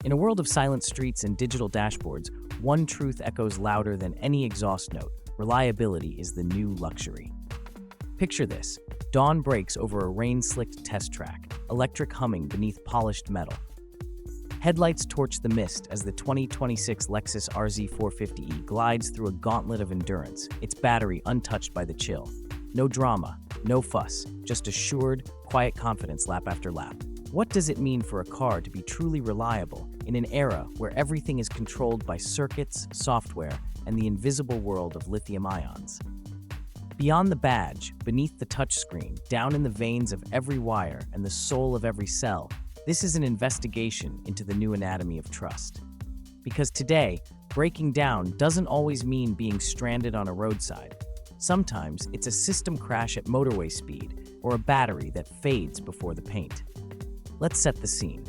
In a world of silent streets and digital dashboards, one truth echoes louder than any exhaust note: reliability is the new luxury. Picture this: dawn breaks over a rain-slicked test track, electric humming beneath polished metal. Headlights torch the mist as the 2026 Lexus RZ 450e glides through a gauntlet of endurance, its battery untouched by the chill. No drama, no fuss, just assured, quiet confidence lap after lap. What does it mean for a car to be truly reliable in an era where everything is controlled by circuits, software, and the invisible world of lithium ions? Beyond the badge, beneath the touchscreen, down in the veins of every wire and the soul of every cell, this is an investigation into the new anatomy of trust. Because today, breaking down doesn't always mean being stranded on a roadside. Sometimes it's a system crash at motorway speed or a battery that fades before the paint. Let's set the scene.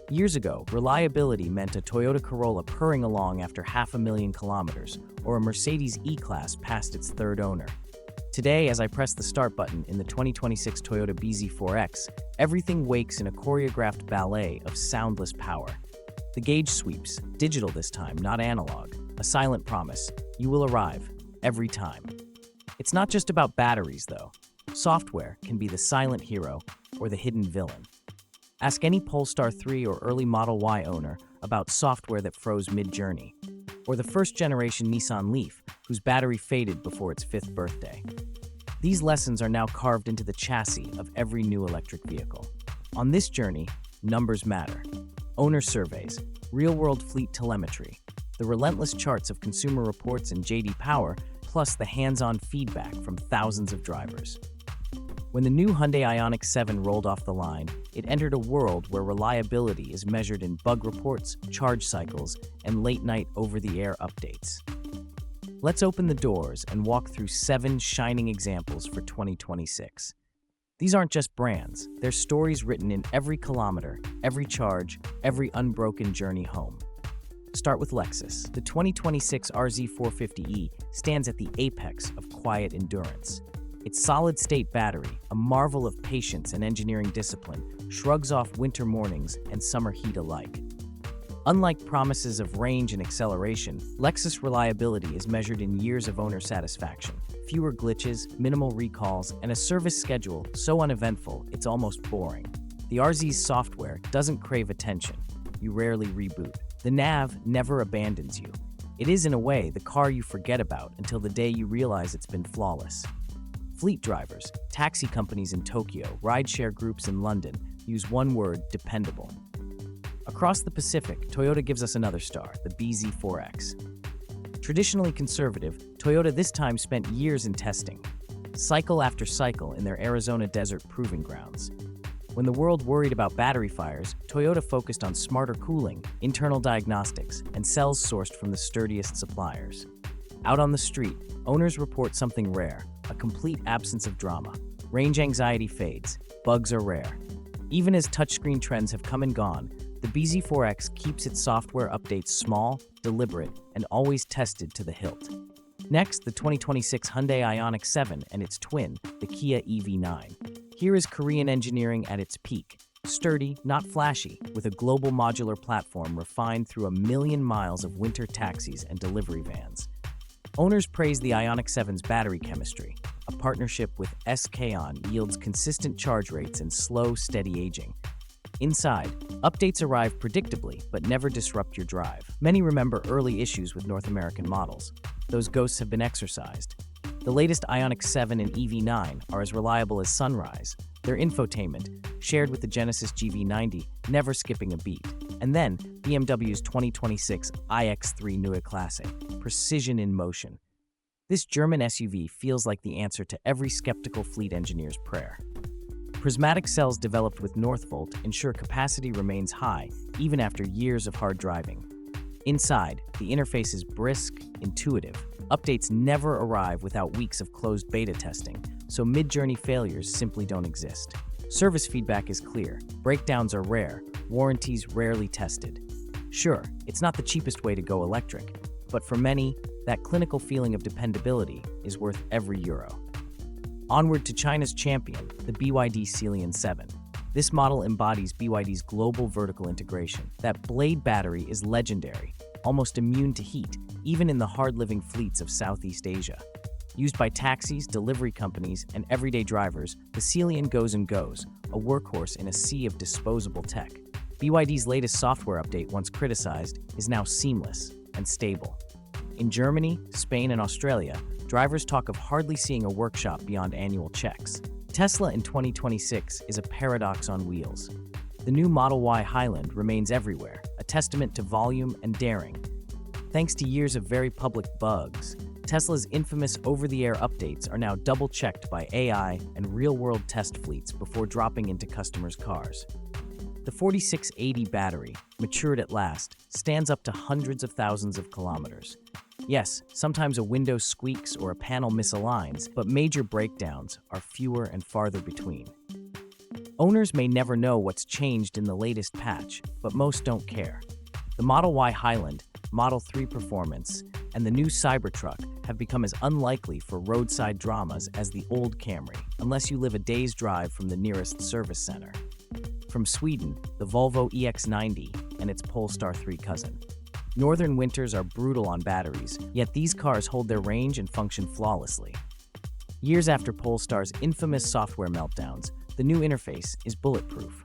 Years ago, reliability meant a Toyota Corolla purring along after 500,000 kilometers, or a Mercedes E-Class past its third owner. Today, as I press the start button in the 2026 Toyota BZ4X, everything wakes in a choreographed ballet of soundless power. The gauge sweeps, digital this time, not analog, a silent promise: you will arrive, every time. It's not just about batteries, though. Software can be the silent hero or the hidden villain. Ask any Polestar 3 or early Model Y owner about software that froze mid-journey, or the first-generation Nissan Leaf, whose battery faded before its 5th birthday. These lessons are now carved into the chassis of every new electric vehicle. On this journey, numbers matter. Owner surveys, real-world fleet telemetry, the relentless charts of Consumer Reports and J.D. Power, plus the hands-on feedback from thousands of drivers. When the new Hyundai Ioniq 7 rolled off the line, it entered a world where reliability is measured in bug reports, charge cycles, and late-night over-the-air updates. Let's open the doors and walk through 7 shining examples for 2026. These aren't just brands, they're stories written in every kilometer, every charge, every unbroken journey home. Start with Lexus. The 2026 RZ 450e stands at the apex of quiet endurance. Its solid-state battery, a marvel of patience and engineering discipline, shrugs off winter mornings and summer heat alike. Unlike promises of range and acceleration, Lexus reliability is measured in years of owner satisfaction. Fewer glitches, minimal recalls, and a service schedule so uneventful it's almost boring. The RZ's software doesn't crave attention. You rarely reboot. The nav never abandons you. It is, in a way, the car you forget about until the day you realize it's been flawless. Fleet drivers, taxi companies in Tokyo, rideshare groups in London use one word: dependable. Across the Pacific, Toyota gives us another star, the BZ4X. Traditionally conservative, Toyota this time spent years in testing, cycle after cycle in their Arizona desert proving grounds. When the world worried about battery fires, Toyota focused on smarter cooling, internal diagnostics, and cells sourced from the sturdiest suppliers. Out on the street, owners report something rare: a complete absence of drama. Range anxiety fades, bugs are rare. Even as touchscreen trends have come and gone, the BZ4X keeps its software updates small, deliberate, and always tested to the hilt. Next, the 2026 Hyundai Ioniq 7 and its twin, the Kia EV9. Here is Korean engineering at its peak. Sturdy, not flashy, with a global modular platform refined through 1,000,000 miles of winter taxis and delivery vans. Owners praise the Ioniq 7's battery chemistry. A partnership with SK On yields consistent charge rates and slow, steady aging. Inside, updates arrive predictably but never disrupt your drive. Many remember early issues with North American models. Those ghosts have been exorcised. The latest Ioniq 7 and EV9 are as reliable as sunrise. Their infotainment, shared with the Genesis GV90, never skipping a beat. And then, BMW's 2026 iX3 Neue Klasse, precision in motion. This German SUV feels like the answer to every skeptical fleet engineer's prayer. Prismatic cells developed with Northvolt ensure capacity remains high, even after years of hard driving. Inside, the interface is brisk, intuitive. Updates never arrive without weeks of closed beta testing, so mid-journey failures simply don't exist. Service feedback is clear, breakdowns are rare, warranties rarely tested. Sure, it's not the cheapest way to go electric, but for many, that clinical feeling of dependability is worth every euro. Onward to China's champion, the BYD Sealion 7. This model embodies BYD's global vertical integration. That blade battery is legendary, almost immune to heat, even in the hard-living fleets of Southeast Asia. Used by taxis, delivery companies, and everyday drivers, the Sealion goes and goes, a workhorse in a sea of disposable tech. BYD's latest software update, once criticized, is now seamless and stable. In Germany, Spain, and Australia, drivers talk of hardly seeing a workshop beyond annual checks. Tesla in 2026 is a paradox on wheels. The new Model Y Highland remains everywhere, a testament to volume and daring. Thanks to years of very public bugs, Tesla's infamous over-the-air updates are now double-checked by AI and real-world test fleets before dropping into customers' cars. The 4680 battery, matured at last, stands up to hundreds of thousands of kilometers. Yes, sometimes a window squeaks or a panel misaligns, but major breakdowns are fewer and farther between. Owners may never know what's changed in the latest patch, but most don't care. The Model Y Highland, Model 3 Performance, and the new Cybertruck have become as unlikely for roadside dramas as the old Camry, unless you live a day's drive from the nearest service center. From Sweden, the Volvo EX90 and its Polestar 3 cousin. Northern winters are brutal on batteries, yet these cars hold their range and function flawlessly. Years after Polestar's infamous software meltdowns, the new interface is bulletproof.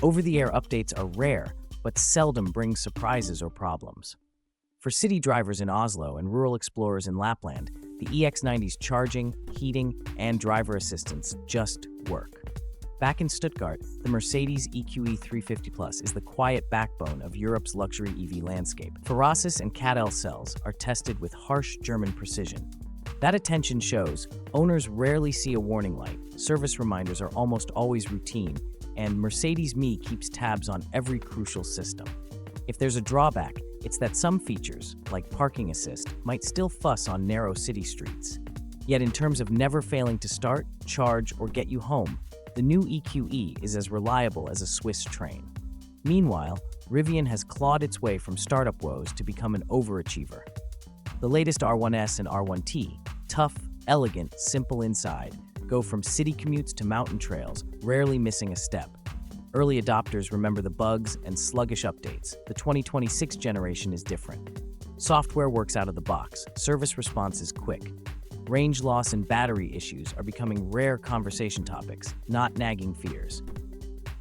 Over-the-air updates are rare, but seldom bring surprises or problems. For city drivers in Oslo and rural explorers in Lapland, the EX90's charging, heating, and driver assistance just work. Back in Stuttgart, the Mercedes EQE 350 Plus is the quiet backbone of Europe's luxury EV landscape. Ferrasis and CAT-L cells are tested with harsh German precision. That attention shows, owners rarely see a warning light, service reminders are almost always routine, and Mercedes Me keeps tabs on every crucial system. If there's a drawback, it's that some features, like parking assist, might still fuss on narrow city streets. Yet in terms of never failing to start, charge, or get you home, the new EQE is as reliable as a Swiss train. Meanwhile, Rivian has clawed its way from startup woes to become an overachiever. The latest R1S and R1T, tough, elegant, simple inside, go from city commutes to mountain trails, rarely missing a step. Early adopters remember the bugs and sluggish updates. The 2026 generation is different. Software works out of the box, service response is quick. Range loss and battery issues are becoming rare conversation topics, not nagging fears.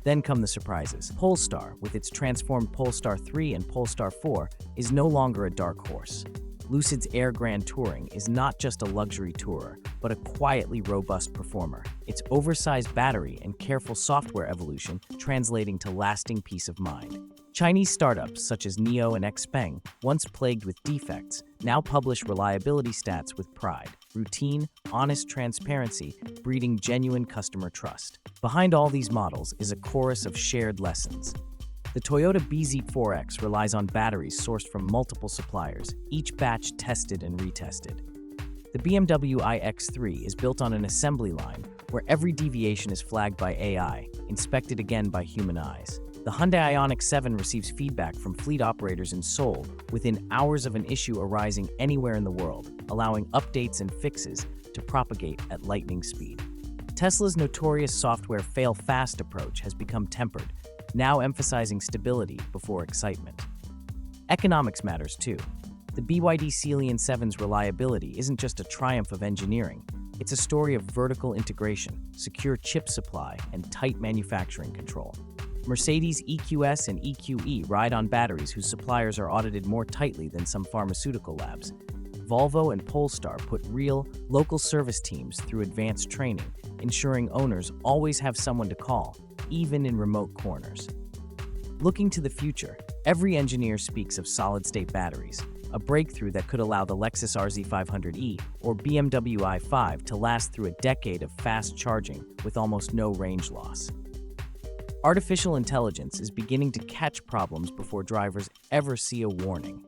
Then come the surprises. Polestar, with its transformed Polestar 3 and Polestar 4, is no longer a dark horse. Lucid's Air Grand Touring is not just a luxury tourer, but a quietly robust performer. Its oversized battery and careful software evolution translating to lasting peace of mind. Chinese startups such as NIO and XPeng, once plagued with defects, now publish reliability stats with pride. Routine, honest transparency, breeding genuine customer trust. Behind all these models is a chorus of shared lessons. The Toyota BZ4X relies on batteries sourced from multiple suppliers, each batch tested and retested. The BMW iX3 is built on an assembly line where every deviation is flagged by AI, inspected again by human eyes. The Hyundai Ioniq 7 receives feedback from fleet operators in Seoul within hours of an issue arising anywhere in the world, allowing updates and fixes to propagate at lightning speed. Tesla's notorious software fail-fast approach has become tempered, now emphasizing stability before excitement. Economics matters too. The BYD Sealion 7's reliability isn't just a triumph of engineering, it's a story of vertical integration, secure chip supply, and tight manufacturing control. Mercedes EQS and EQE ride on batteries whose suppliers are audited more tightly than some pharmaceutical labs. Volvo and Polestar put real, local service teams through advanced training, ensuring owners always have someone to call, even in remote corners. Looking to the future, every engineer speaks of solid-state batteries, a breakthrough that could allow the Lexus RZ 500e or BMW i5 to last through a decade of fast charging with almost no range loss. Artificial intelligence is beginning to catch problems before drivers ever see a warning.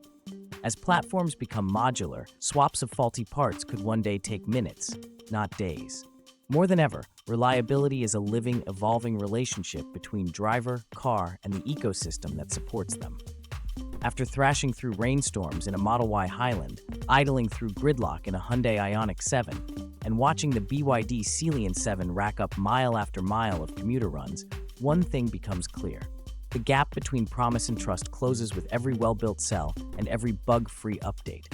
As platforms become modular, swaps of faulty parts could one day take minutes, not days. More than ever, reliability is a living, evolving relationship between driver, car, and the ecosystem that supports them. After thrashing through rainstorms in a Model Y Highland, idling through gridlock in a Hyundai Ioniq 7, and watching the BYD Sealion 7 rack up mile after mile of commuter runs, one thing becomes clear. The gap between promise and trust closes with every well-built cell and every bug-free update.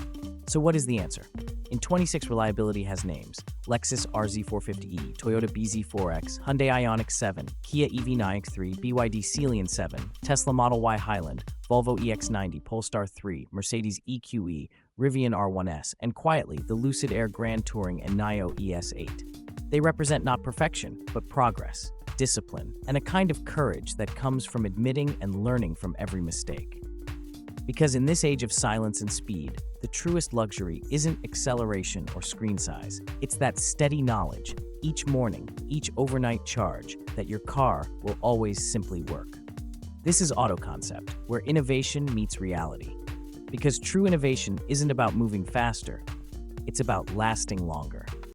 So what is the answer? In 2026, reliability has names: Lexus RZ 450e, Toyota BZ4X, Hyundai Ioniq 7, Kia EV9 3, BYD Sealion 7, Tesla Model Y Highland, Volvo EX90, Polestar 3, Mercedes EQE, Rivian R1S, and quietly, the Lucid Air Grand Touring and Nio ES8. They represent not perfection, but progress, discipline, and a kind of courage that comes from admitting and learning from every mistake. Because in this age of silence and speed, the truest luxury isn't acceleration or screen size. It's that steady knowledge, each morning, each overnight charge, that your car will always simply work. This is Autoconcept, where innovation meets reality. Because true innovation isn't about moving faster, it's about lasting longer.